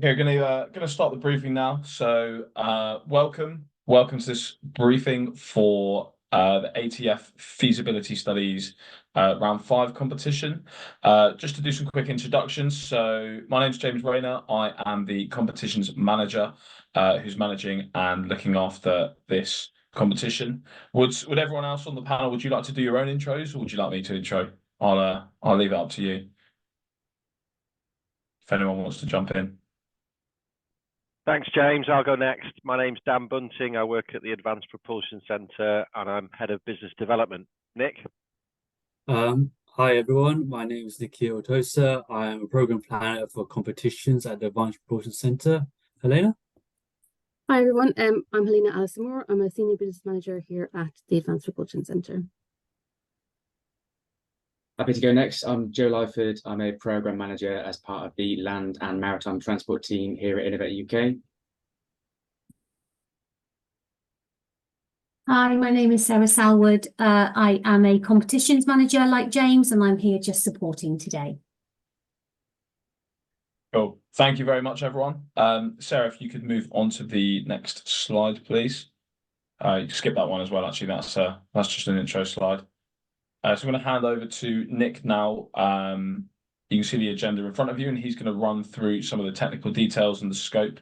Okay, gonna start the briefing now. So, welcome to this briefing for the ATF Feasibility Studies Round 5 competition. Just to do some quick introductions. So, my name's James Rayner. I am the competitions manager who's managing and looking after this competition. Would everyone else on the panel, would you like to do your own intros, or would you like me to intro? I'll leave it up to you. If anyone wants to jump in. Thanks, James. I'll go next. My name's Dan Bunting. I work at the Advanced Propulsion Centre and I'm Head of Business Development. Nick? Hi, everyone. My name is Nicky Otosa. I am a Program Planner for Competitions at the Advanced Propulsion Centre. Helena? Hi, everyone. I'm Helena Allison-Moore. I'm a Senior Business Manager here at the Advanced Propulsion Centre. Happy to go next. I'm Joe Lyford. I'm a Programme Manager as part of the Land and Maritime Transport team here at Innovate UK. Hi, my name is Sarah Salwood. I am a Competitions Manager like James, and I'm here just supporting today. Cool. Thank you very much, everyone. Sarah, if you could move on to the next slide, please. You skip that one as well, actually. That's just an intro slide. So I'm going to hand over to Nick now. You can see the agenda in front of you, and he's going to run through some of the technical details and the scope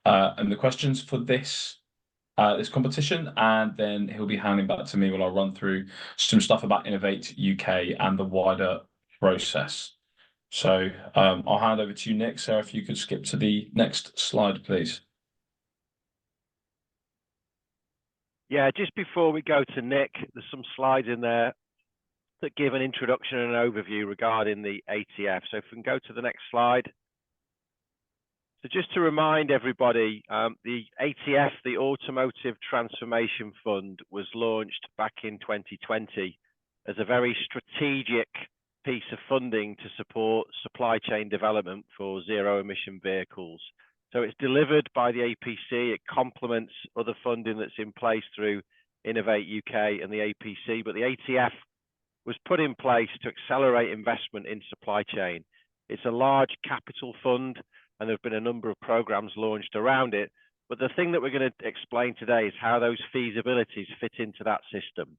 and the questions for this competition, and then he'll be handing back to me while I run through some stuff about Innovate UK and the wider process. So I'll hand over to you, Nick. Sarah, if you could skip to the next slide, please. Yeah, just before we go to Nick, there's some slides in there that give an introduction and an overview regarding the ATF. So if we can go to the next slide. So just to remind everybody, the ATF, the Automotive Transformation Fund, was launched back in 2020 as a very strategic piece of funding to support supply chain development for zero-emission vehicles. So it's delivered by the APC. It complements other funding that's in place through Innovate UK and the APC, but the ATF was put in place to accelerate investment in supply chain. It's a large capital fund, and there have been a number of programs launched around it. But the thing that we're going to explain today is how those feasibilities fit into that system.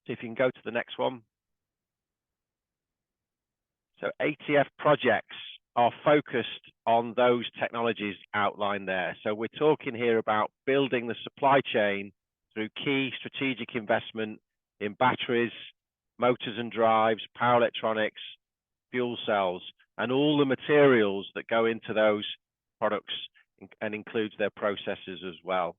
So if you can go to the next one. So ATF projects are focused on those technologies outlined there. So we're talking here about building the supply chain through key strategic investment in batteries, motors and drives, power electronics, fuel cells, and all the materials that go into those products, and includes their processes as well.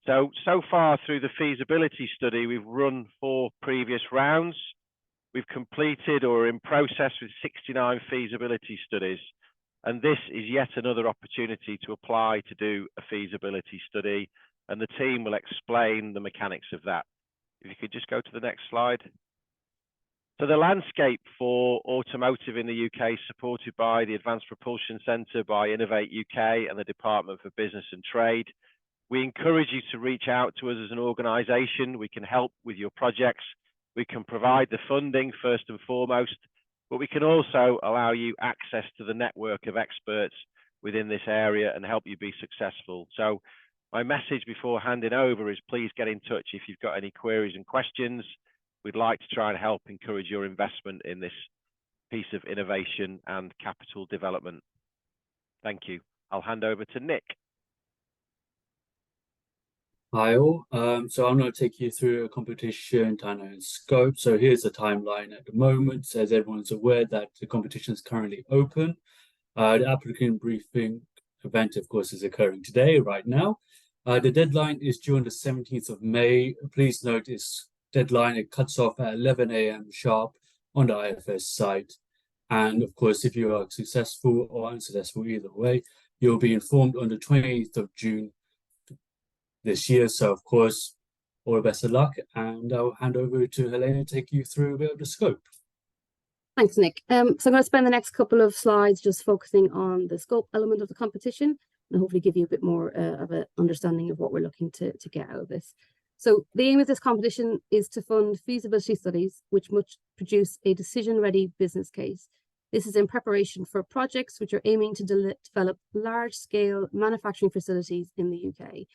So far through the feasibility study, we've run 4 previous rounds. We've completed or are in process with 69 feasibility studies. And this is yet another opportunity to apply to do a feasibility study. And the team will explain the mechanics of that. If you could just go to the next slide. So the landscape for automotive in the UK is supported by the Advanced Propulsion Centre, by Innovate UK and the Department for Business and Trade. We encourage you to reach out to us as an organisation. We can help with your projects. We can provide the funding first and foremost, but we can also allow you access to the network of experts within this area and help you be successful. So my message before handing over is please get in touch if you've got any queries and questions. We'd like to try and help encourage your investment in this piece of innovation and capital development. Thank you. I'll hand over to Nick. Hi all. So I'm going to take you through a competition timeline and scope. So here's the timeline at the moment. As everyone's aware that the competition is currently open. The applicant briefing event, of course, is occurring today, right now. The deadline is due on the 17th of May. Please note it's deadline, it cuts off at 11 a.m. sharp on the IFS site. And of course, if you are successful or unsuccessful either way, you'll be informed on the 28th of June this year. So of course, all the best of luck, and I'll hand over to Helena to take you through a bit of the scope. Thanks, Nick. So I'm going to spend the next couple of slides just focusing on the scope element of the competition and hopefully give you a bit more of an understanding of what we're looking to get out of this. So the aim of this competition is to fund feasibility studies which must produce a decision-ready business case This is in preparation for projects which are aiming to develop large-scale manufacturing facilities in the UK.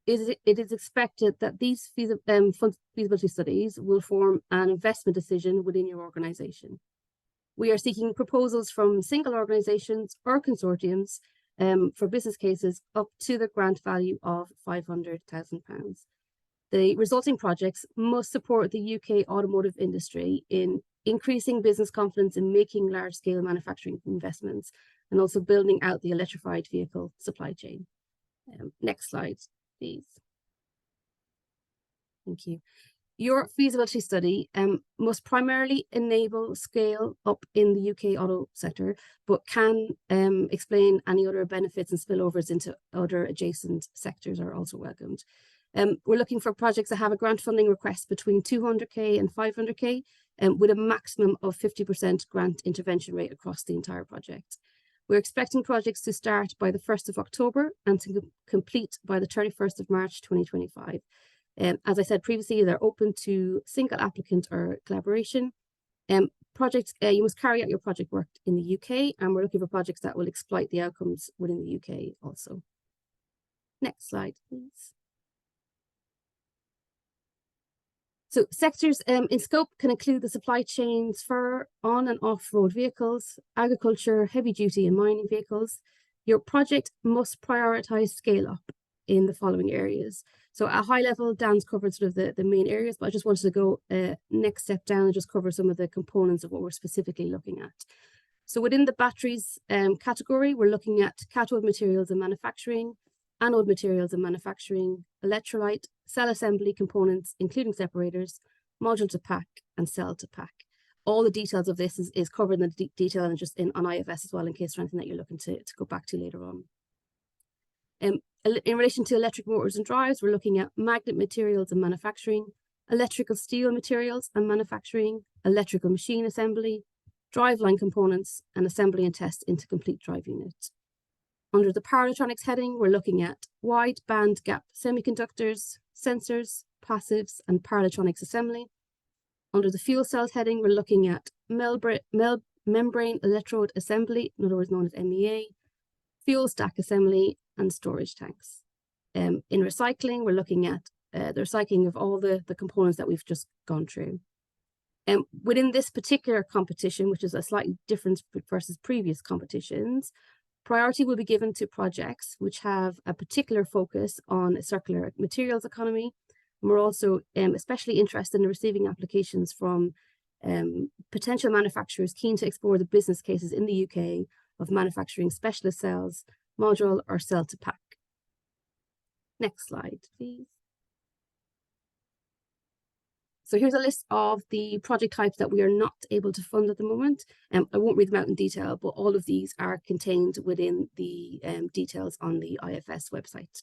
It is expected that these feasibility studies will form an investment decision within your organisation. We are seeking proposals from single organisations or consortiums for business cases up to the grant value of £500,000. The resulting projects must support the UK automotive industry in increasing business confidence in making large-scale manufacturing investments and also building out the electrified vehicle supply chain. Next slide, please. Thank you. Your feasibility study must primarily enable scale up in the UK auto sector, but can explain any other benefits and spillovers into other adjacent sectors are also welcomed. We're looking for projects that have a grant funding request between 200k and 500k, with a maximum of 50% grant intervention rate across the entire project. We're expecting projects to start by the 1st of October and to complete by the 31st of March 2025. As I said previously, they're open to single applicant or collaboration. Projects, you must carry out your project work in the UK, and we're looking for projects that will exploit the outcomes within the UK also. Next slide, please. So sectors in scope can include the supply chains for on and off-road vehicles, agriculture, heavy duty and mining vehicles. Your project must prioritise scale up in the following areas. So at a high level, Dan's covered sort of the main areas, but I just wanted to go next step down and just cover some of the components of what we're specifically looking at. So within the batteries category, we're looking at cathode materials and manufacturing, anode materials and manufacturing, electrolyte, cell assembly components, including separators, module to pack and cell to pack. All the details of this is covered in the detail and just on IFS as well, in case there's anything that you're looking to go back to later on. In relation to electric motors and drives, we're looking at magnet materials and manufacturing, electrical steel materials and manufacturing, electrical machine assembly, driveline components, and assembly and test into complete drive units. Under the power electronics heading, we're looking at wide band gap semiconductors, sensors, passives, and power electronics assembly. Under the fuel cells heading, we're looking at membrane electrode assembly, in other words known as MEA, fuel stack assembly, and storage tanks. In recycling, we're looking at the recycling of all the components that we've just gone through. Within this particular competition, which is a slightly different versus previous competitions, priority will be given to projects which have a particular focus on a circular materials economy. And we're also especially interested in receiving applications from potential manufacturers keen to explore the business cases in the UK of manufacturing specialist cells, module or cell to pack. Next slide, please. So here's a list of the project types that we are not able to fund at the moment. I won't read them out in detail, but all of these are contained within the details on the IFS website.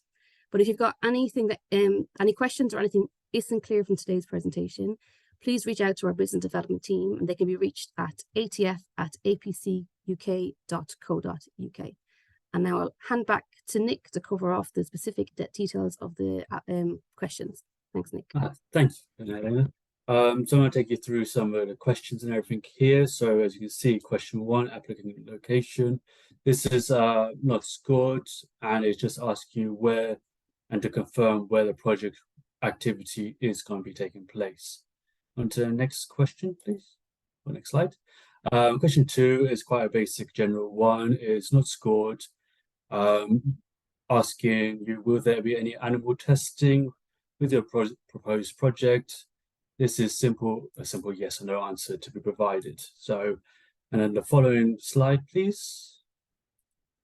But if you've got anything that any questions or anything isn't clear from today's presentation, please reach out to our business development team, and they can be reached at atf@apcuk.co.uk. And now I'll hand back to Nick to cover off the specific details of the questions. Thanks, Nick. Thanks, Elena. So I'm going to take you through some of the questions and everything here. So as you can see, question 1, applicant location. This is not scored, and it just asks you where and to confirm where the project activity is going to be taking place. On to the next question, please. Or next slide. Question 2 is quite a basic general one. It's not scored. Asking you, will there be any animal testing with your proposed project? This is a simple yes or no answer to be provided. So, and then the following slide, please.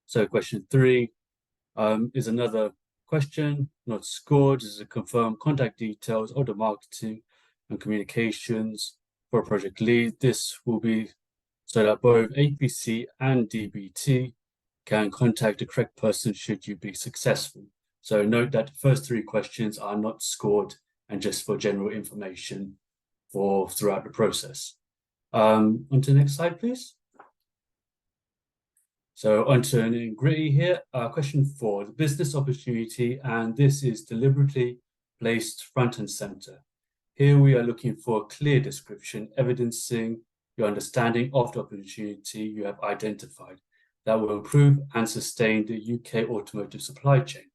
So question 3 is another question, not scored. This is a confirm contact details of the marketing and communications for a project lead. This will be so that both APC and DBT can contact the correct person should you be successful. So note that the first 3 questions are not scored and just for general information for throughout the process. On to the next slide, please. So on to an nitty-gritty here. Question 4, the business opportunity, and this is deliberately placed front and center. Here we are looking for a clear description evidencing your understanding of the opportunity you have identified that will improve and sustain the UK automotive supply chain.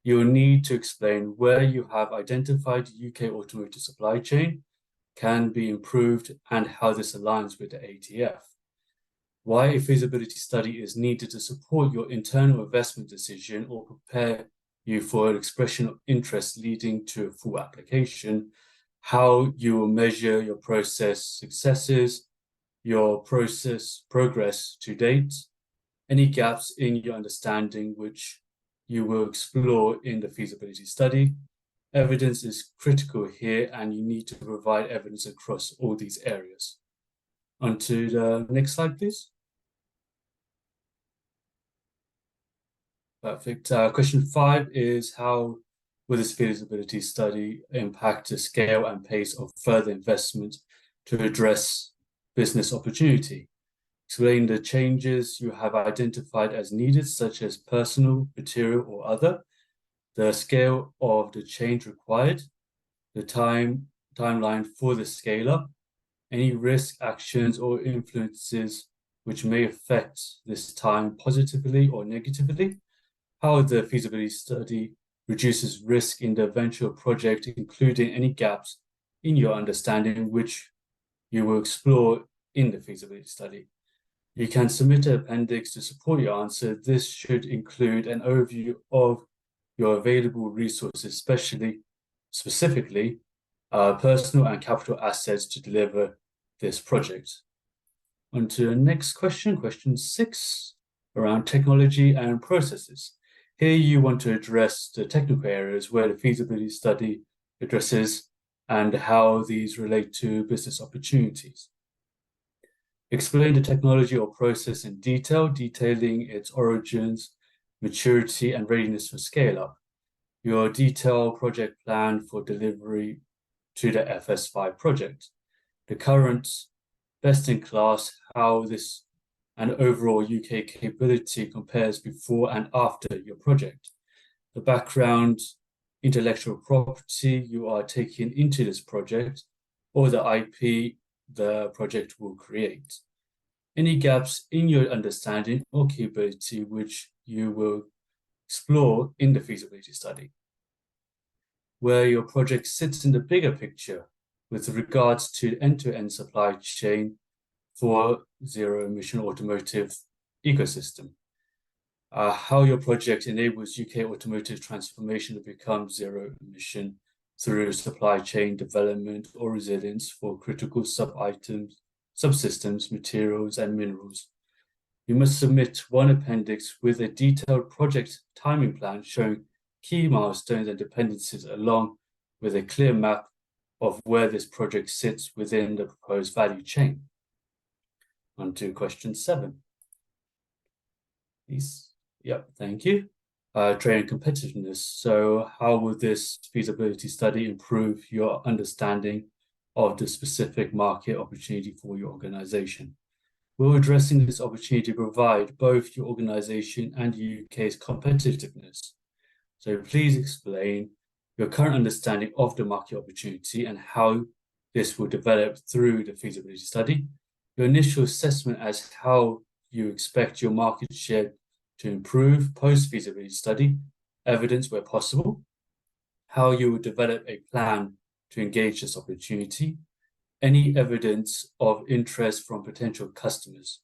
You will need to explain where you have identified the UK automotive supply chain can be improved and how this aligns with the ATF. Why a feasibility study is needed to support your internal investment decision or prepare you for an expression of interest leading to a full application, how you will measure your process successes, your process progress to date, any gaps in your understanding which you will explore in the feasibility study. Evidence is critical here, and you need to provide evidence across all these areas. On to the next slide, please. Perfect. Question 5 is, how will this feasibility study impact the scale and pace of further investment to address business opportunity? Explain the changes you have identified as needed, such as personal, material, or other, the scale of the change required, the timeline for the scale-up, any risk, actions, or influences which may affect this time positively or negatively, how the feasibility study reduces risk in the eventual project, including any gaps in your understanding which you will explore in the feasibility study. You can submit an appendix to support your answer. This should include an overview of your available resources, specifically personal and capital assets to deliver this project. On to the next question, question 6, around technology and processes. Here you want to address the technical areas where the feasibility study addresses and how these relate to business opportunities. Explain the technology or process in detail, detailing its origins, maturity, and readiness for scale-up. Your detailed project plan for delivery to the FS5 project. The current best-in-class, how this and overall UK capability compares before and after your project. The background intellectual property you are taking into this project, or the IP the project will create. Any gaps in your understanding or capability which you will explore in the feasibility study. Where your project sits in the bigger picture with regards to end-to-end supply chain for zero-emission automotive ecosystem. How your project enables UK automotive transformation to become zero-emission through supply chain development or resilience for critical sub-items, subsystems, materials, and minerals. You must submit one appendix with a detailed project timing plan showing key milestones and dependencies, along with a clear map of where this project sits within the proposed value chain. On to question 7. Please. Yep, thank you. Trade and competitiveness. So how will this feasibility study improve your understanding of the specific market opportunity for your organization? Will addressing this opportunity provide both your organization and the UK's competitiveness? So please explain your current understanding of the market opportunity and how this will develop through the feasibility study. Your initial assessment as how you expect your market share to improve post-feasibility study, evidence where possible, how you will develop a plan to engage this opportunity, any evidence of interest from potential customers,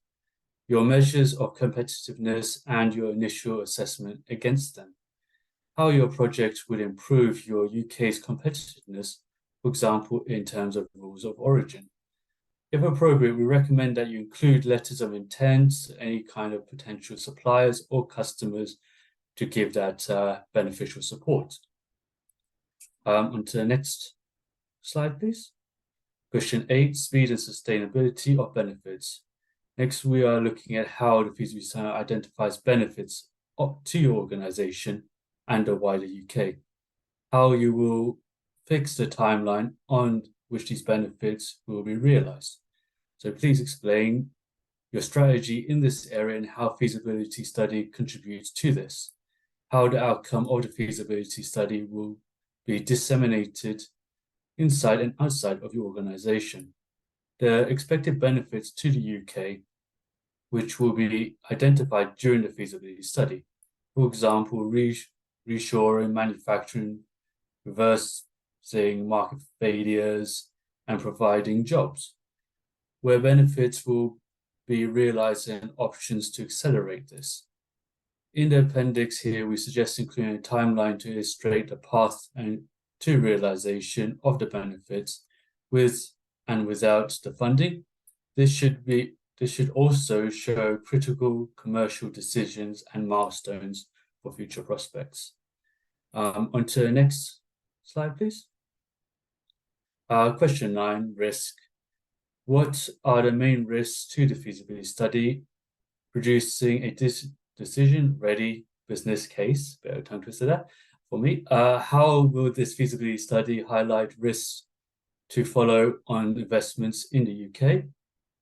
your measures of competitiveness and your initial assessment against them, how your project will improve your UK's competitiveness, for example, in terms of rules of origin. If appropriate, we recommend that you include letters of intent, any kind of potential suppliers or customers to give that beneficial support. On to the next slide, please. Question 8, speed and sustainability of benefits. Next, we are looking at how the feasibility study identifies benefits to your organization and the wider UK. How you will fix the timeline on which these benefits will be realized. So please explain your strategy in this area and how feasibility study contributes to this. How the outcome of the feasibility study will be disseminated inside and outside of your organization. the expected benefits to the UK, which will be identified during the feasibility study. For example, reshoring, manufacturing, reversing market failures, and providing jobs, where benefits will be realized and options to accelerate this. In the appendix here, we suggest including a timeline to illustrate the path and to realization of the benefits with and without the funding. This should also show critical commercial decisions and milestones for future prospects. On to the next slide, please. Question 9, risk. What are the main risks to the feasibility study? Producing a decision-ready business case, bit of tongue twister there for me. How will this feasibility study highlight risks to follow on investments in the UK?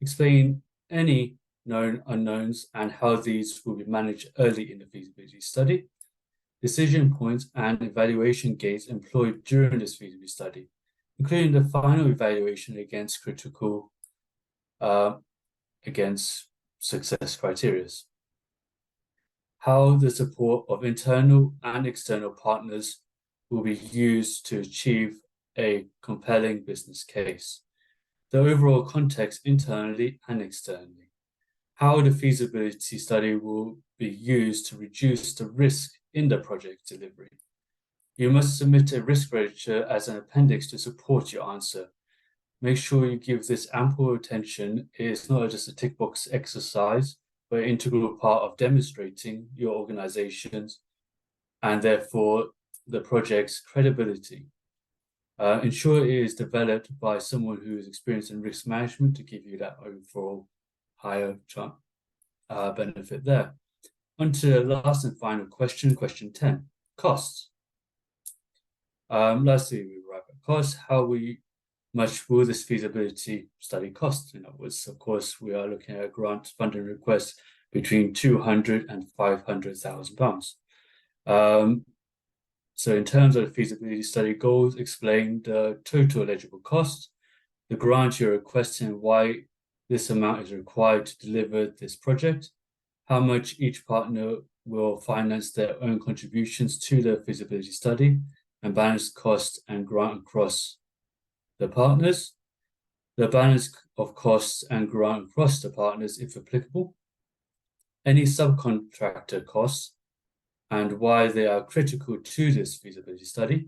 Explain any known unknowns and how these will be managed early in the feasibility study. Decision points and evaluation gates employed during this feasibility study, including the final evaluation against critical against success criteria. How the support of internal and external partners will be used to achieve a compelling business case. The overall context internally and externally. How the feasibility study will be used to reduce the risk in the project delivery. You must submit a risk register as an appendix to support your answer. Make sure you give this ample attention. It's not just a tick box exercise, but an integral part of demonstrating your organization's and therefore the project's credibility. Ensure it is developed by someone who is experienced in risk management to give you that overall higher benefit there. On to the last and final question, question 10, costs. Lastly, we arrive at costs. How much will this feasibility study cost? In other words, of course, we are looking at a grant funding request between £200,000 and £500,000. So in terms of the feasibility study goals, explain the total eligible cost, the grant you're requesting, why this amount is required to deliver this project, how much each partner will finance their own contributions to the feasibility study, and balance cost and grant across the partners, the balance of costs and grant across the partners if applicable, any subcontractor costs, and why they are critical to this feasibility study.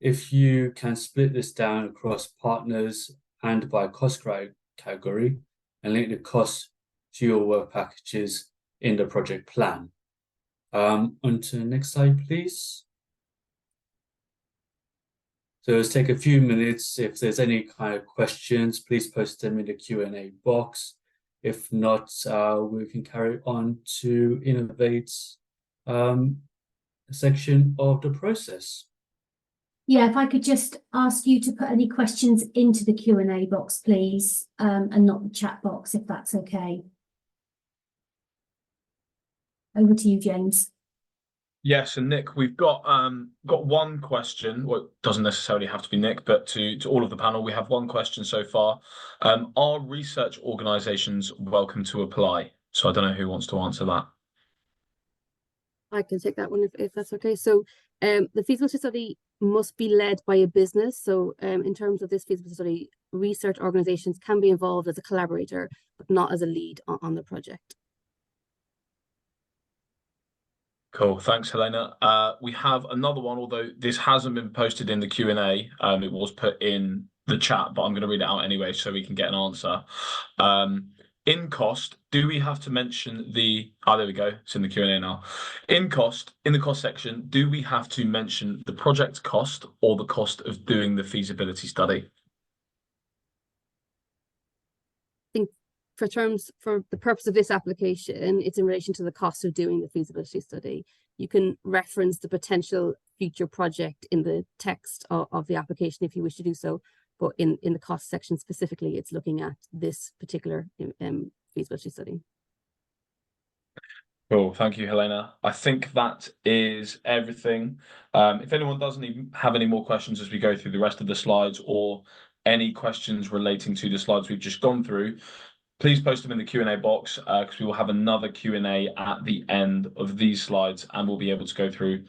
If you can split this down across partners and by cost category and link the cost to your work packages in the project plan. On to the next slide, please. So let's take a few minutes. If there's any kind of questions, please post them in the Q&A box. If not, we can carry on to Innovate's section of the process. Yeah, if I could just ask you to put any questions into the Q&A box, please, and not the chat box, if that's okay. Over to you, James. Yes, and Nick, we've got one question. Well, it doesn't necessarily have to be Nick, but to all of the panel, we have one question so far. Are research organisations welcome to apply? So I don't know who wants to answer that. I can take that one if that's okay. So the feasibility study must be led by a business. So in terms of this feasibility study, research organisations can be involved as a collaborator, but not as a lead on the project. Cool, thanks, Helena. We have another one, although this hasn't been posted in the Q&A. It was put in the chat, but I'm going to read it out anyway so we can get an answer. In cost, do we have to mention the... Oh, there we go. It's in the Q&A now. In the cost section, do we have to mention the project cost or the cost of doing the feasibility study? I think for the purpose of this application, it's in relation to the cost of doing the feasibility study. You can reference the potential future project in the text of the application if you wish to do so. But in the cost section specifically, it's looking at this particular feasibility study. Cool, thank you, Helena. I think that is everything. If anyone doesn't even have any more questions as we go through the rest of the slides, or any questions relating to the slides we've just gone through, please post them in the Q&A box, because we will have another Q&A at the end of these slides, and we'll be able to go through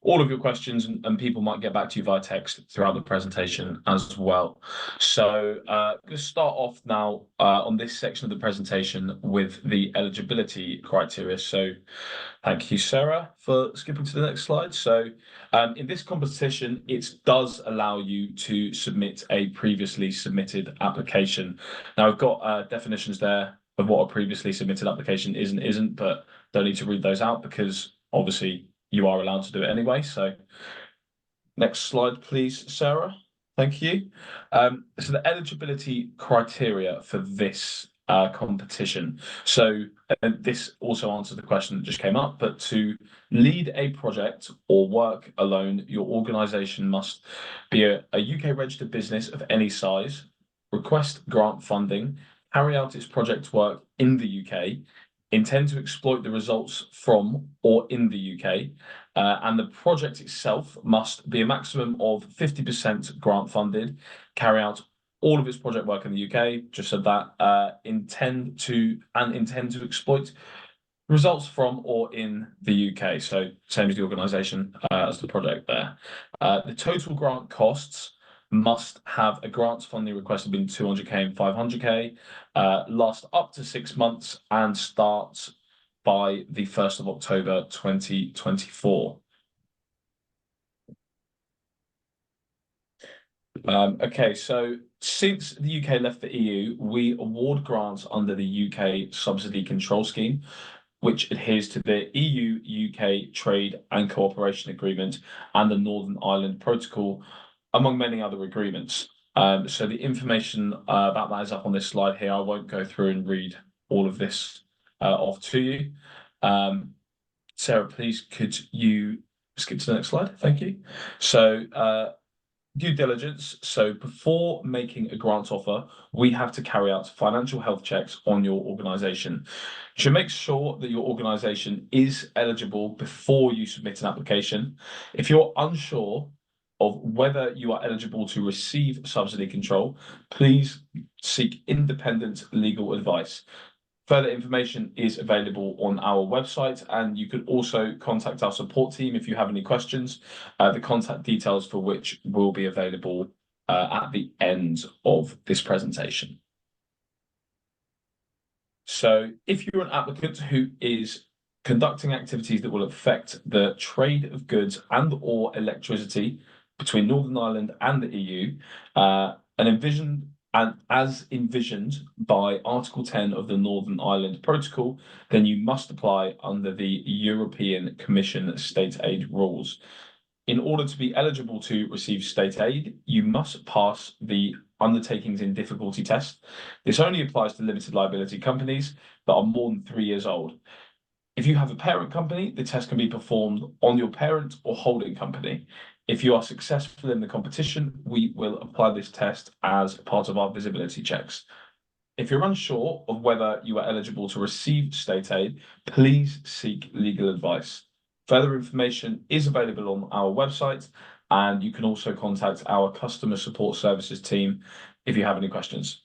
all of your questions, and people might get back to you via text throughout the presentation as well. So let's start off now on this section of the presentation with the eligibility criteria. So thank you, Sarah, for skipping to the next slide. So in this competition, it does allow you to submit a previously submitted application. Now, I've got definitions there of what a previously submitted application is and isn't, but don't need to read those out because obviously you are allowed to do it anyway. So next slide, please, Sarah. Thank you. So the eligibility criteria for this competition. So this also answers the question that just came up, but to lead a project or work alone, your organisation must be a UK registered business of any size, request grant funding, carry out its project work in the UK, intend to exploit the results from or in the UK, and the project itself must be a maximum of 50% grant funded, carry out all of its project work in the UK, just so that intend to exploit results from or in the UK. So same as the organisation as the project there. The total grant costs must have a grants funding request between 200k and 500k, last up to 6 months, and start by the 1st of October 2024. Okay, so since the UK left the EU, we award grants under the UK Subsidy Control Scheme, which adheres to the EU-UK Trade and Cooperation Agreement and the Northern Ireland Protocol, among many other agreements. So the information about that is up on this slide here. I won't go through and read all of this off to you. Sarah, please, could you skip to the next slide? Thank you. So due diligence. So before making a grant offer, we have to carry out financial health checks on your organisation. You should make sure that your organisation is eligible before you submit an application. If you're unsure of whether you are eligible to receive subsidy control, please seek independent legal advice. Further information is available on our website, and you could also contact our support team if you have any questions, the contact details for which will be available at the end of this presentation. So if you're an applicant who is conducting activities that will affect the trade of goods and or electricity between Northern Ireland and the EU, and as envisioned by Article 10 of the Northern Ireland Protocol, then you must apply under the European Commission state aid rules. In order to be eligible to receive state aid, you must pass the undertakings in difficulty test. This only applies to limited liability companies that are more than 3 years old. If you have a parent company, the test can be performed on your parent or holding company. If you are successful in the competition, we will apply this test as part of our visibility checks. If you're unsure of whether you are eligible to receive state aid, please seek legal advice. Further information is available on our website, and you can also contact our customer support services team if you have any questions.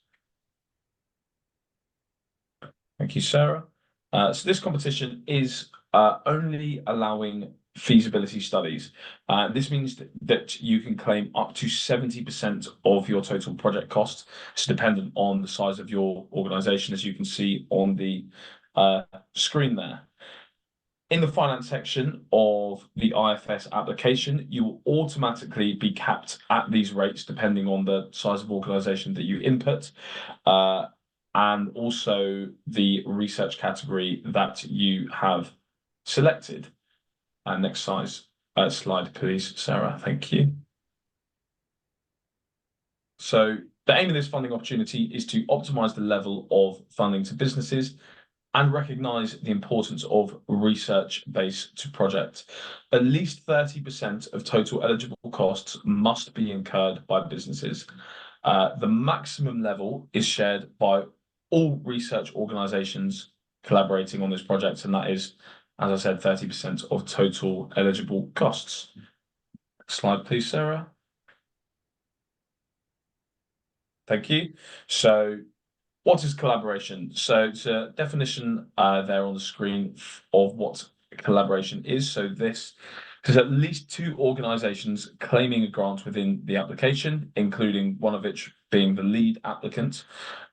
Thank you, Sarah. So this competition is only allowing feasibility studies. This means that you can claim up to 70% of your total project costs. It's dependent on the size of your organisation, as you can see on the screen there. In the finance section of the IFS application, you will automatically be capped at these rates depending on the size of organisation that you input, and also the research category that you have selected. Next slide, please, Sarah. Thank you. So the aim of this funding opportunity is to optimise the level of funding to businesses and recognise the importance of research base to project. At least 30% of total eligible costs must be incurred by businesses. The maximum level is shared by all research organisations collaborating on this project, and that is, as I said, 30% of total eligible costs. Next slide, please, Sarah. Thank you. So what is collaboration? So it's a definition there on the screen of what collaboration is. So this is at least two organizations claiming a grant within the application, including one of which being the lead applicant,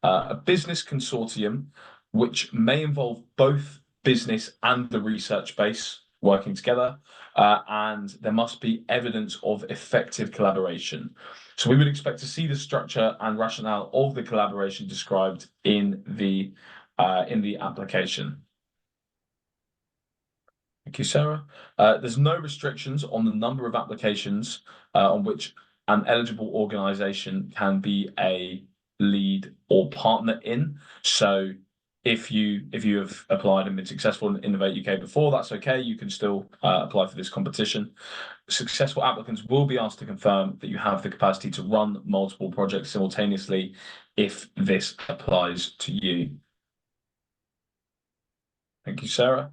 a business consortium, which may involve both business and the research base working together, and there must be evidence of effective collaboration. So we would expect to see the structure and rationale of the collaboration described in the application. Thank you, Sarah. There's no restrictions on the number of applications on which an eligible organization can be a lead or partner in. So if you have applied and been successful in Innovate UK before, that's okay. You can still apply for this competition. Successful applicants will be asked to confirm that you have the capacity to run multiple projects simultaneously if this applies to you. Thank you, Sarah.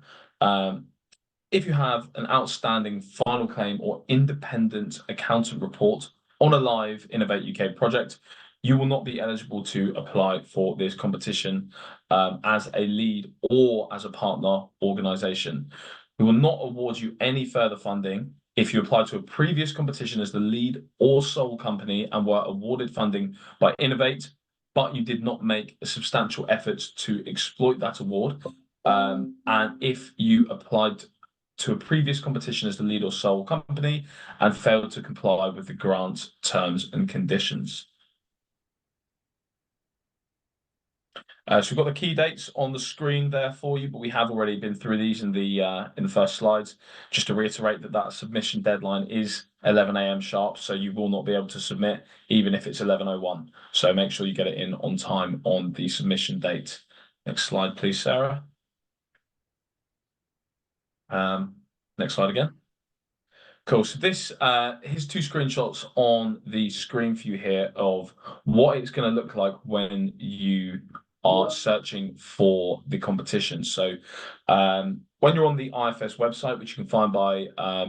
If you have an outstanding final claim or independent accountant report on a live Innovate UK project, you will not be eligible to apply for this competition as a lead or as a partner organisation. We will not award you any further funding if you applied to a previous competition as the lead or sole company and were awarded funding by Innovate, but you did not make a substantial effort to exploit that award. And if you applied to a previous competition as the lead or sole company and failed to comply with the grant terms and conditions. So we've got the key dates on the screen there for you, but we have already been through these in the first slides. Just to reiterate that submission deadline is 11 a.m. sharp, so you will not be able to submit even if it's 11:01. So make sure you get it in on time on the submission date. Next slide, please, Sarah. Next slide again. Cool. So this here's two screenshots on the screen for you here of what it's going to look like when you are searching for the competition. So when you're on the IFS website, which you can find by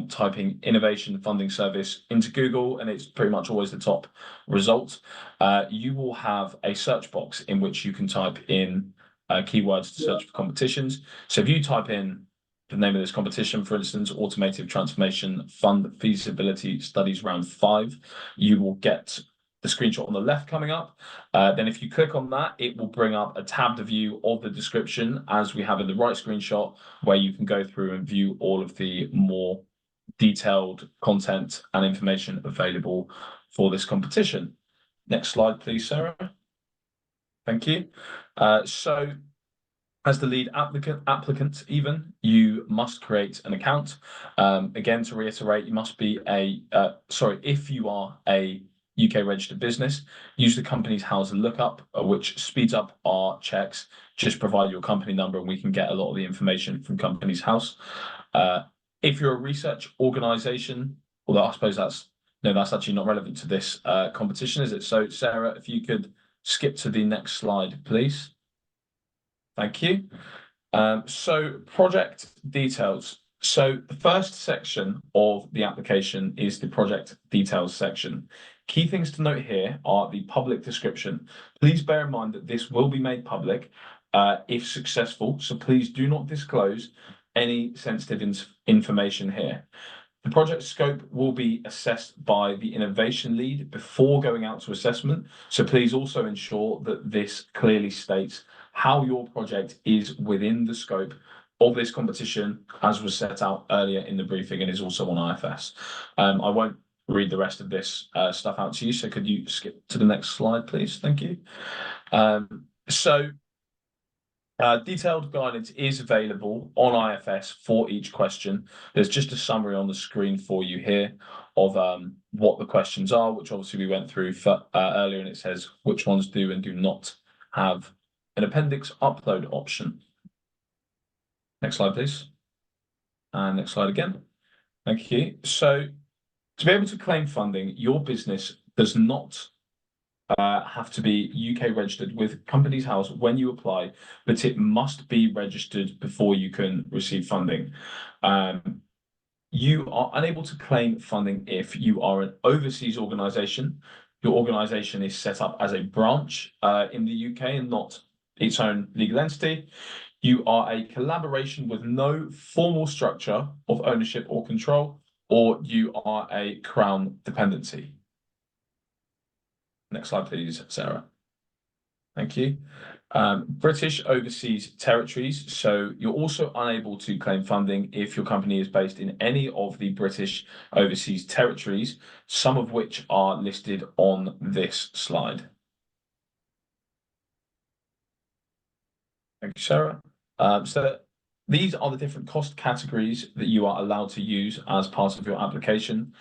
typing Innovation Funding Service into Google, and it's pretty much always the top result, you will have a search box in which you can type in keywords to search for competitions. So if you type in the name of this competition, for instance, Automotive Transformation Fund Feasibility Studies Round 5, you will get the screenshot on the left coming up. Then if you click on that, it will bring up a tabbed view of the description as we have in the right screenshot, where you can go through and view all of the more detailed content and information available for this competition. Next slide, please, Sarah. Thank you. So as the lead applicant, you must create an account. Again, to reiterate, you must be if you are a UK registered business, use the company's house lookup, which speeds up our checks. Just provide your company number and we can get a lot of the information from company's house. If you're a research organization, although I suppose that's actually not relevant to this competition, is it? So Sarah, if you could skip to the next slide, please. Thank you. So project details. So the first section of the application is the project details section. Key things to note here are the public description. Please bear in mind that this will be made public if successful, so please do not disclose any sensitive information here. The project scope will be assessed by the innovation lead before going out to assessment, so please also ensure that this clearly states how your project is within the scope of this competition, as was set out earlier in the briefing and is also on IFS. I won't read the rest of this stuff out to you, so could you skip to the next slide, please? Thank you. Detailed guidance is available on IFS for each question. There's just a summary on the screen for you here of what the questions are, which obviously we went through earlier, and it says which ones do and do not have an appendix upload option. Next slide, please. And next slide again. Thank you. So to be able to claim funding, your business does not have to be UK registered with Companies House when you apply, but it must be registered before you can receive funding. You are unable to claim funding if you are an overseas organisation your organisation is set up as a branch in the UK and not its own legal entity. You are a collaboration with no formal structure of ownership or control, or you are a Crown dependency. Next slide, please, Sarah. Thank you. British overseas territories. So you're also unable to claim funding if your company is based in any of the British overseas territories, some of which are listed on this slide. Thank you, Sarah. So these are the different cost categories that you are allowed to use as part of your application,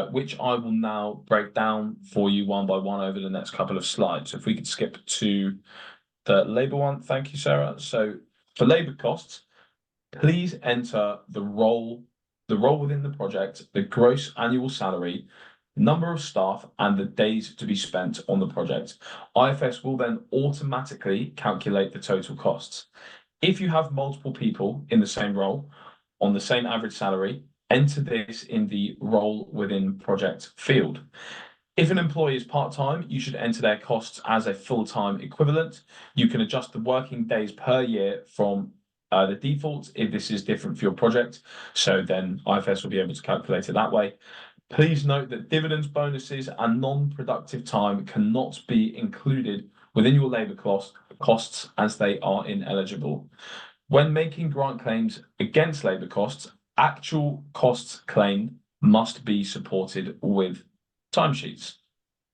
which I will now break down for you one by one over the next couple of slides. So if we could skip to the labour one. Thank you, Sarah. So for labour costs, please enter the role within the project, the gross annual salary, number of staff, and the days to be spent on the project. IFS will then automatically calculate the total costs. If you have multiple people in the same role on the same average salary, enter this in the role within project field. If an employee is part-time, you should enter their costs as a full-time equivalent. You can adjust the working days per year from the default if this is different for your project. So then IFS will be able to calculate it that way. Please note that dividends, bonuses, and non-productive time cannot be included within your labour costs as they are ineligible. When making grant claims against labour costs, actual costs claimed must be supported with timesheets.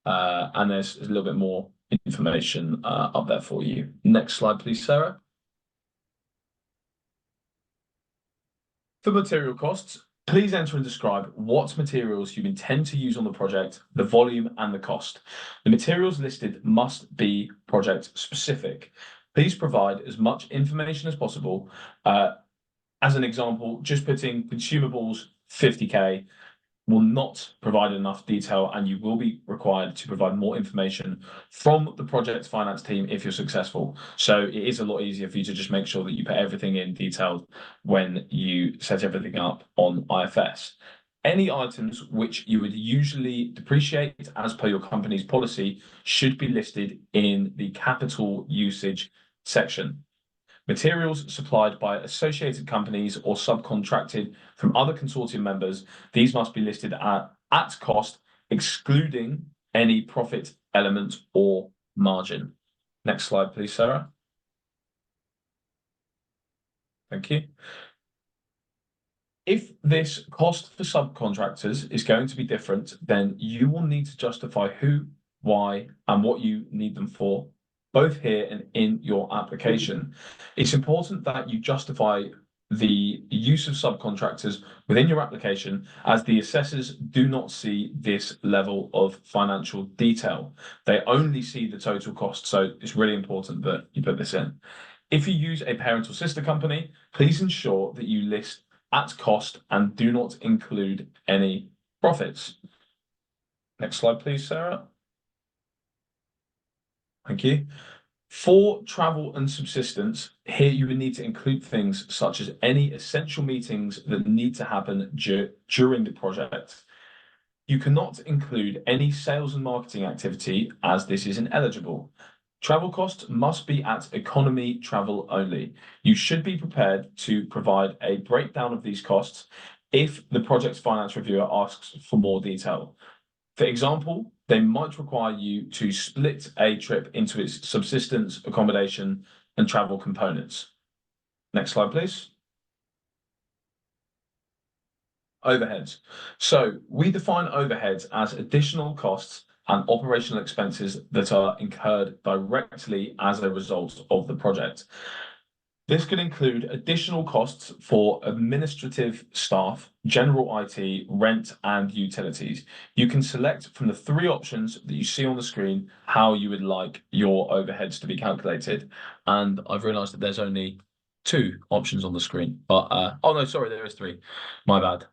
And there's a little bit more information up there for you. Next slide, please, Sarah. For material costs, please enter and describe what materials you intend to use on the project, the volume and the cost. The materials listed must be project specific. Please provide as much information as possible. As an example, just putting consumables 50k will not provide enough detail, and you will be required to provide more information from the project finance team if you're successful. So it is a lot easier for you to just make sure that you put everything in detailed when you set everything up on IFS. Any items which you would usually depreciate as per your company's policy should be listed in the capital usage section. Materials supplied by associated companies or subcontracted from other consortium members, these must be listed at cost, excluding any profit element or margin. Next slide, please, Sarah. Thank you. If this cost for subcontractors is going to be different, then you will need to justify who, why, and what you need them for, both here and in your application. It's important that you justify the use of subcontractors within your application, as the assessors do not see this level of financial detail. They only see the total cost, so it's really important that you put this in. If you use a parent or sister company, please ensure that you list at cost and do not include any profits. Next slide, please, Sarah. Thank you. For travel and subsistence, here you would need to include things such as any essential meetings that need to happen during the project. You cannot include any sales and marketing activity, as this is ineligible. Travel costs must be at economy travel only. You should be prepared to provide a breakdown of these costs if the project's finance reviewer asks for more detail. For example, they might require you to split a trip into its subsistence, accommodation, and travel components. Next slide, please. Overheads. So we define overheads as additional costs and operational expenses that are incurred directly as a result of the project. This could include additional costs for administrative staff, general IT, rent, and utilities. You can select from the three options that you see on the screen how you would like your overheads to be calculated. And I've realised that there's only two options on the screen. But oh no, sorry, there is three. My bad.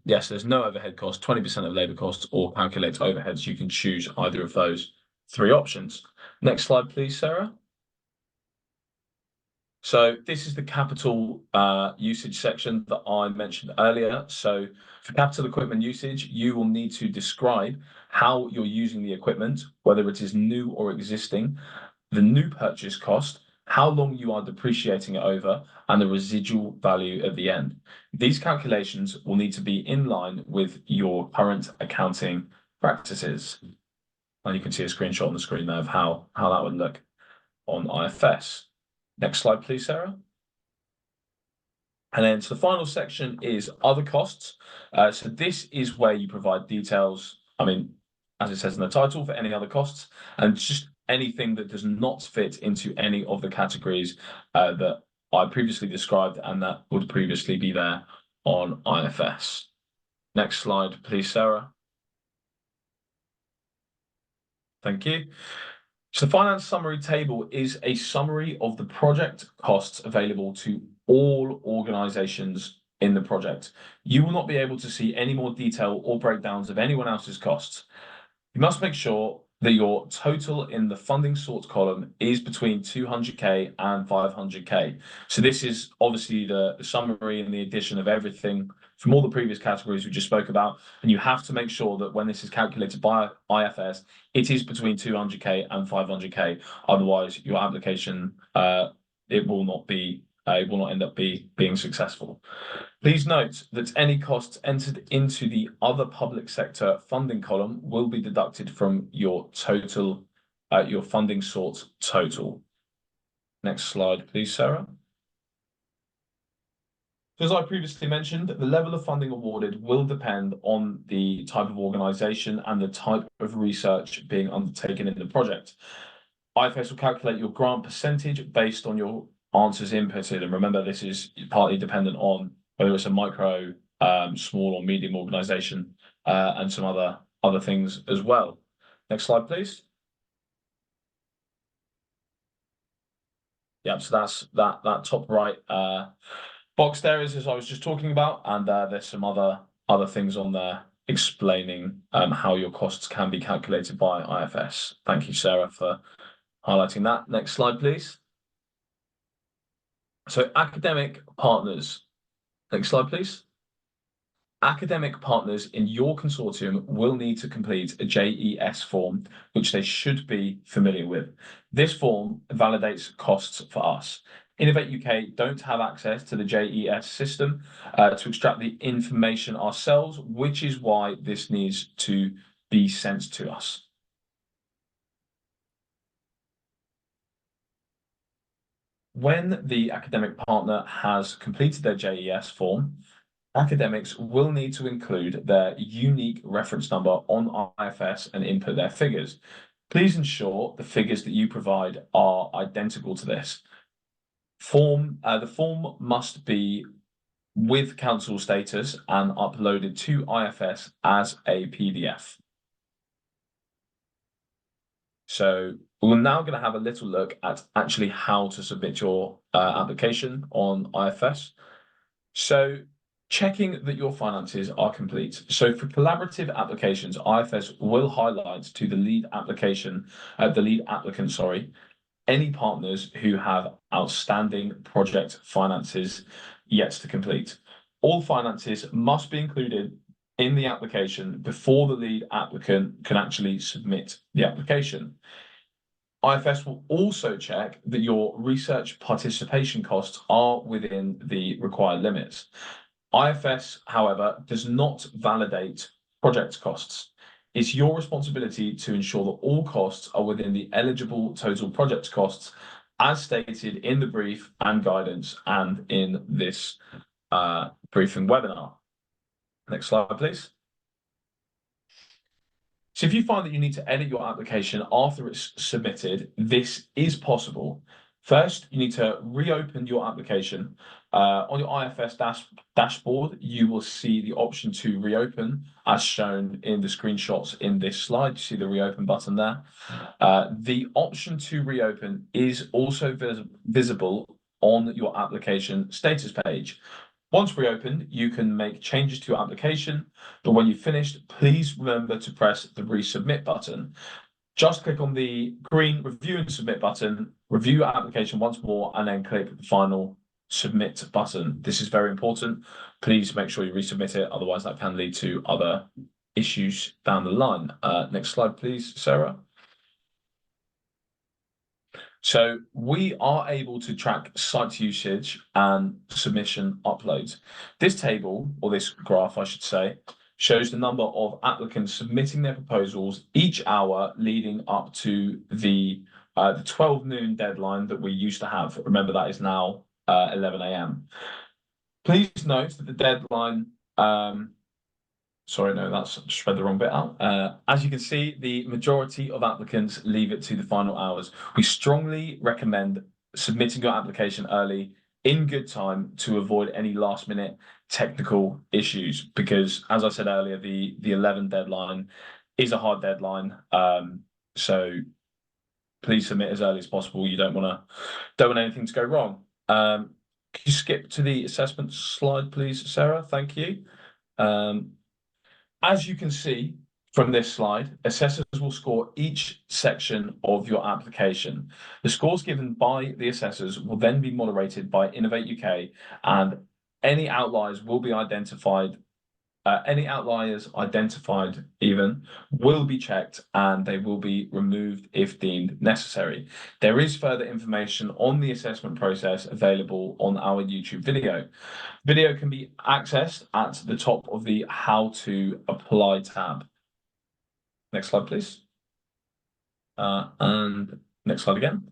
Yes, there's no overhead cost, 20% of labour costs, or calculate overheads. You can choose either of those three options. Next slide, please, Sarah. So this is the capital usage section that I mentioned earlier. So for capital equipment usage, you will need to describe how you're using the equipment, whether it is new or existing, the new purchase cost, how long you are depreciating it over, and the residual value at the end. These calculations will need to be in line with your current accounting practices. And you can see a screenshot on the screen there of how that would look on IFS. Next slide, please, Sarah. And then so the final section is other costs. So this is where you provide details, I mean, as it says in the title, for any other costs, and just anything that does not fit into any of the categories that I previously described and that would previously be there on IFS. Next slide, please, Sarah. Thank you. So the finance summary table is a summary of the project costs available to all organizations in the project. You will not be able to see any more detail or breakdowns of anyone else's costs. You must make sure that your total in the funding source column is between 200K and 500K. So this is obviously the summary and the addition of everything from all the previous categories we just spoke about. And you have to make sure that when this is calculated by IFS, it is between 200K and 500K. Otherwise, your application, it will not end up being successful. Please note that any costs entered into the other public sector funding column will be deducted from your total, your funding source total. Next slide, please, Sarah. As I previously mentioned, the level of funding awarded will depend on the type of organisation and the type of research being undertaken in the project. IFS will calculate your grant percentage based on your answers inputted, and remember this is partly dependent on whether it's a micro, small or medium organisation, and some other things as well. Next slide, please. Yeah, so that's that top right box there is as I was just talking about, and there's some other things on there explaining how your costs can be calculated by IFS. Thank you, Sarah, for highlighting that. Next slide, please. So academic partners. Next slide, please. Academic partners in your consortium will need to complete a JES form, which they should be familiar with. This form validates costs for us. Innovate UK don't have access to the JES system to extract the information ourselves, which is why this needs to be sent to us. When the academic partner has completed their JES form, academics will need to include their unique reference number on IFS and input their figures. Please ensure the figures that you provide are identical to this. The form must be with council status and uploaded to IFS as a PDF. So we're now going to have a little look at actually how to submit your application on IFS. So checking that your finances are complete. So for collaborative applications, IFS will highlight to the lead applicant, any partners who have outstanding project finances yet to complete. All finances must be included in the application before the lead applicant can actually submit the application. IFS will also check that your research participation costs are within the required limits. IFS, however, does not validate project costs. It's your responsibility to ensure that all costs are within the eligible total project costs as stated in the brief and guidance and in this briefing webinar. Next slide, please. So if you find that you need to edit your application after it's submitted, this is possible. First, you need to reopen your application. On your IFS dashboard, you will see the option to reopen as shown in the screenshots in this slide. You see the reopen button there. The option to reopen is also visible on your application status page. Once reopened, you can make changes to your application, but when you've finished, please remember to press the resubmit button. just click on the green review and submit button, review your application once more, and then click the final submit button. This is very important. Please make sure you resubmit it, otherwise that can lead to other issues down the line. Next slide, please, Sarah. So we are able to track site usage and submission uploads. This table, or this graph, I should say, shows the number of applicants submitting their proposals each hour leading up to the 12 noon deadline that we used to have. Remember, that is now 11 a.m. Please note that the deadline, sorry, no, that's just read the wrong bit out. As you can see, the majority of applicants leave it to the final hours. We strongly recommend submitting your application early in good time to avoid any last minute technical issues, because as I said earlier, the 11 deadline is a hard deadline. So please submit as early as possible. You don't want anything to go wrong. Can you skip to the assessment slide, please, Sarah? Thank you. As you can see from this slide, assessors will score each section of your application. The scores given by the assessors will then be moderated by Innovate UK, and any outliers will be identified. Any outliers identified even will be checked, and they will be removed if deemed necessary. There is further information on the assessment process available on our YouTube video. Video can be accessed at the top of the How to Apply tab. Next slide, please. And next slide again.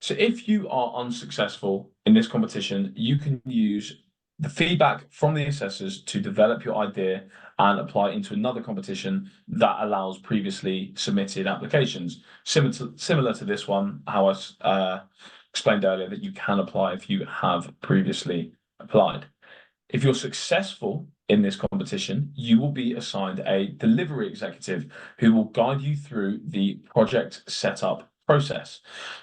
So if you are unsuccessful in this competition, you can use the feedback from the assessors to develop your idea and apply into another competition that allows previously submitted applications. Similar to this one, how I explained earlier that you can apply if you have previously applied. If you're successful in this competition, you will be assigned a delivery executive who will guide you through the project setup process.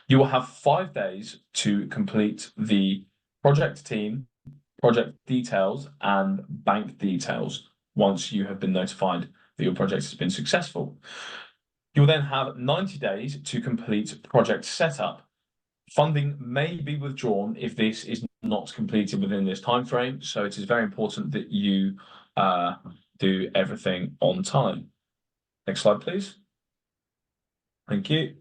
You will have 5 days to complete the project team, project details, and bank details once you have been notified that your project has been successful. You'll then have 90 days to complete project setup. Funding may be withdrawn if this is not completed within this time frame, so it is very important that you do everything on time. Next slide, please. Thank you.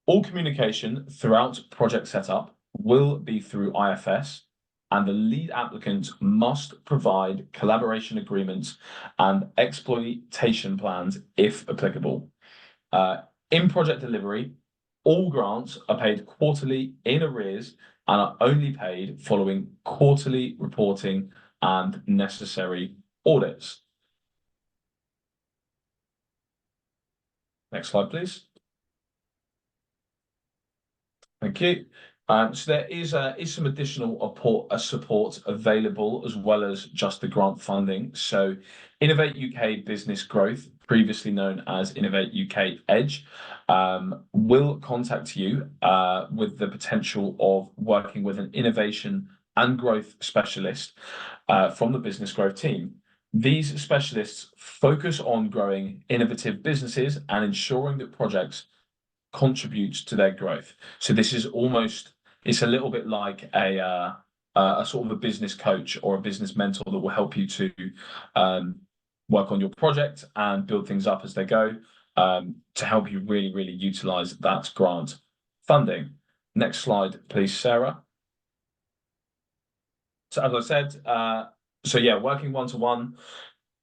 All communication throughout project setup will be through IFS, and the lead applicant must provide collaboration agreements and exploitation plans if applicable. In project delivery, all grants are paid quarterly in arrears and are only paid following quarterly reporting and necessary audits. Next slide, please. Thank you. So there is some additional support available as well as just the grant funding. So Innovate UK Business Growth, previously known as Innovate UK Edge, will contact you with the potential of working with an innovation and growth specialist from the business growth team. These specialists focus on growing innovative businesses and ensuring that projects contribute to their growth. So this is it's a little bit like a sort of a business coach or a business mentor that will help you to work on your project and build things up as they go, to help you really, really utilize that grant funding. Next slide, please, Sarah. So as I said, working one-to-one,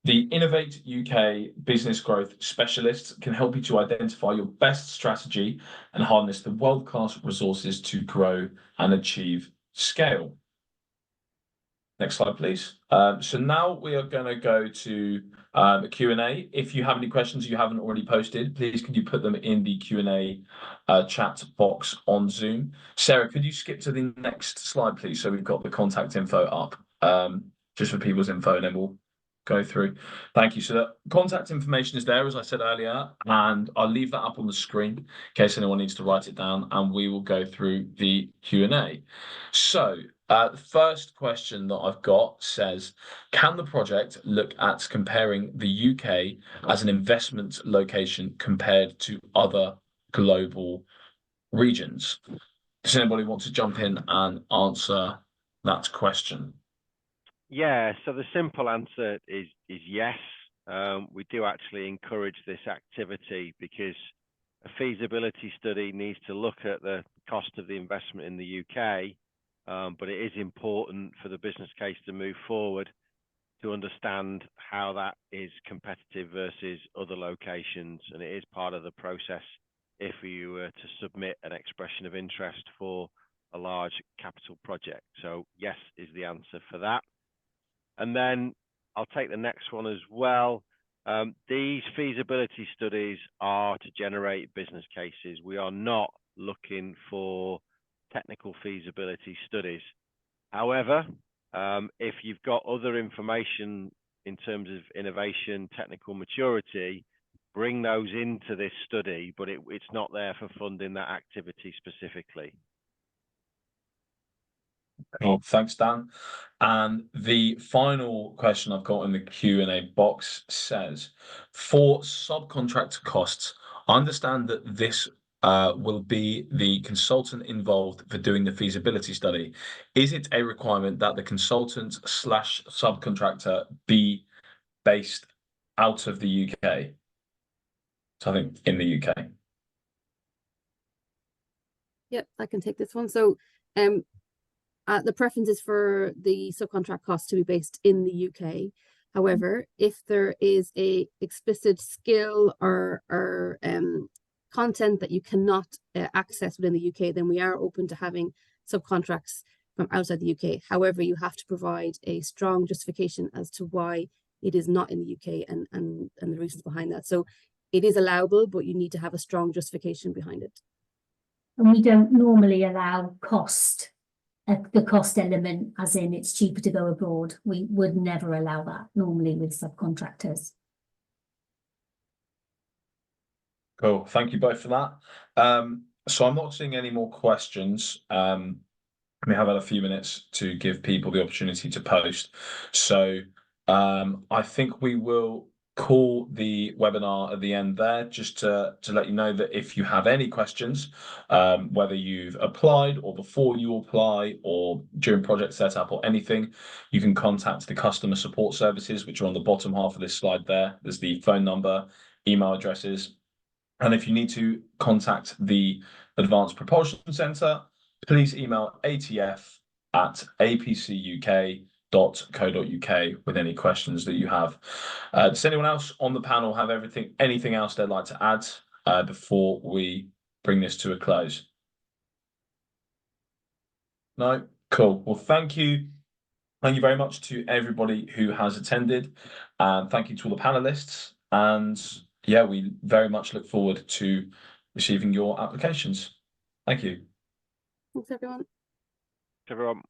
the Innovate UK Business Growth Specialists can help you to identify your best strategy and harness the world-class resources to grow and achieve scale. Next slide, please. So now we are going to go to a Q&A. If you have any questions you haven't already posted, please could you put them in the Q&A chat box on Zoom. Sarah, could you skip to the next slide, please? So we've got the contact info up, just for people's info, and then we'll go through. Thank you. So the contact information is there, as I said earlier, and I'll leave that up on the screen in case anyone needs to write it down, and we will go through the Q&A. So The first question that I've got says, can the project look at comparing the UK as an investment location compared to other global regions? Does anybody want to jump in and answer that question? Yeah, so the simple answer is yes. We do actually encourage this activity because a feasibility study needs to look at the cost of the investment in the UK, but it is important for the business case to move forward to understand how that is competitive versus other locations, and it is part of the process if you were to submit an expression of interest for a large capital project. So yes is the answer for that. And then I'll take the next one as well. These feasibility studies are to generate business cases. We are not looking for technical feasibility studies. However, if you've got other information in terms of innovation, technical maturity, bring those into this study, but it's not there for funding that activity specifically. Cool. Thanks, Dan. And the final question I've got in the Q&A box says, for subcontractor costs, I understand that this will be the consultant involved for doing the feasibility study. Is it a requirement that the consultant / subcontractor be based out of the UK? So I think in the UK. Yep, I can take this one. So the preference is for the subcontract cost to be based in the UK. However, if there is a explicit skill or content that you cannot access within the UK, then we are open to having subcontracts from outside the UK. However, you have to provide a strong justification as to why it is not in the UK and the reasons behind that. So it is allowable, but you need to have a strong justification behind it. And we don't normally allow cost, the cost element, as in it's cheaper to go abroad. We would never allow that normally with subcontractors. Cool. Thank you both for that. So I'm not seeing any more questions. We have had a few minutes to give people the opportunity to post. So I think we will call the webinar at the end there, just to let you know that if you have any questions, whether you've applied or before you apply or during project setup or anything, you can contact the customer support services, which are on the bottom half of this slide there. There's the phone number, email addresses. And if you need to contact the Advanced Propulsion Centre, please email atf@apcuk.co.uk with any questions that you have. Does anyone else on the panel have anything else they'd like to add before we bring this to a close? No? Cool. Well, thank you. Thank you very much to everybody who has attended. And thank you to all the panelists. And yeah, we very much look forward to receiving your applications. Thank you. Thanks, everyone. Everyone.